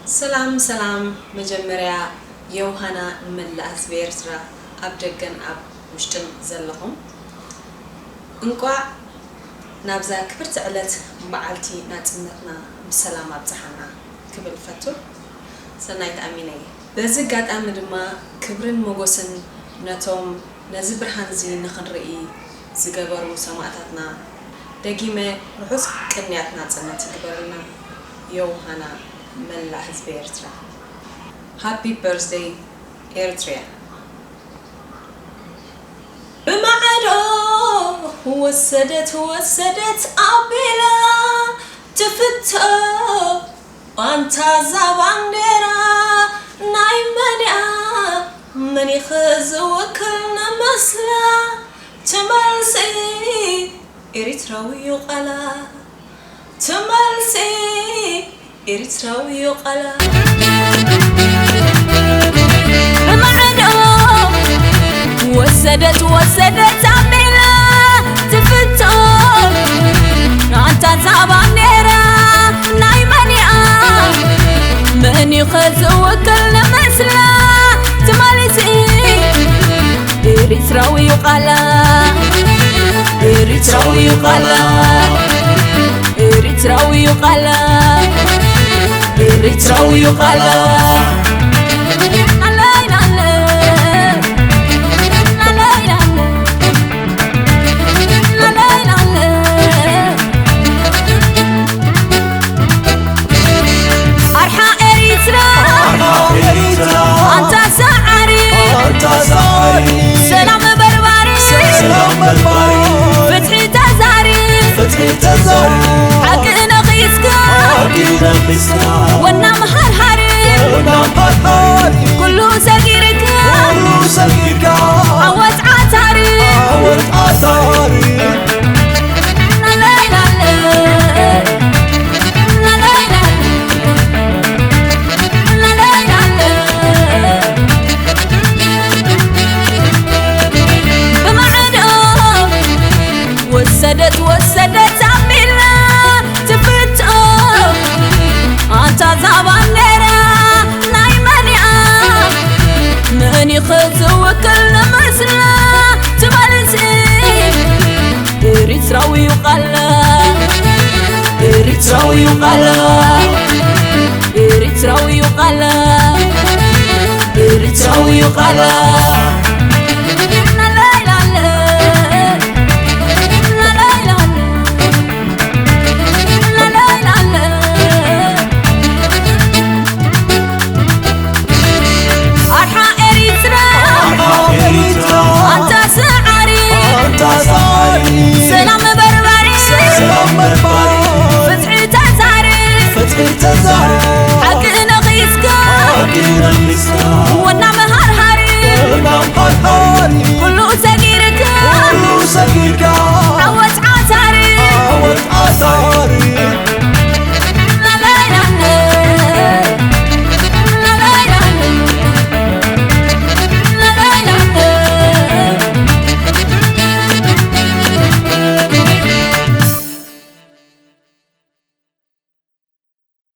سلام سلام مجمريا يوهانا ملاس بيرترا أبدقن أب مشتن زلهم انقع نابزا كبرت علت بعلتي ناتمتنا بسلام أبزحنا كبل فتو سنايت أميني بزقات أمدما كبرن موغوسن نتوم نزبر هنزي نخنرئي زقبرو سماعتنا دقيمة رحوس كنياتنا تسنة تقبرنا يوهانا ملا حزب إرترا Happy birthday إرترا بمعدو وسدت أبيلا تفتو وانت زبان ديرا نايمانيا مني خزو وكلنا مسلا تملسي إرتراوي قلا تملسي إرتراوي قلا بمعنى وسدت عميلا تفتو أنت زعبان نيرا نايمانيا مني خزو وكلنا مسلا تمالسي إرتراوي قلا إرتراوي قلا إرتراوي قلا إرتراوي قلا سلام برباري فتحي تزاري حقنا قيسكا وانا محرحري كله سقيرك عوات عطاري وسدت عميلا تفتو أنت زعبان نيرا نايمانيا مني خزو وكلنا مسلا تمالسي إرتراوي قلا إرتراوي قلا إرتراوي قلا إرتراوي قلا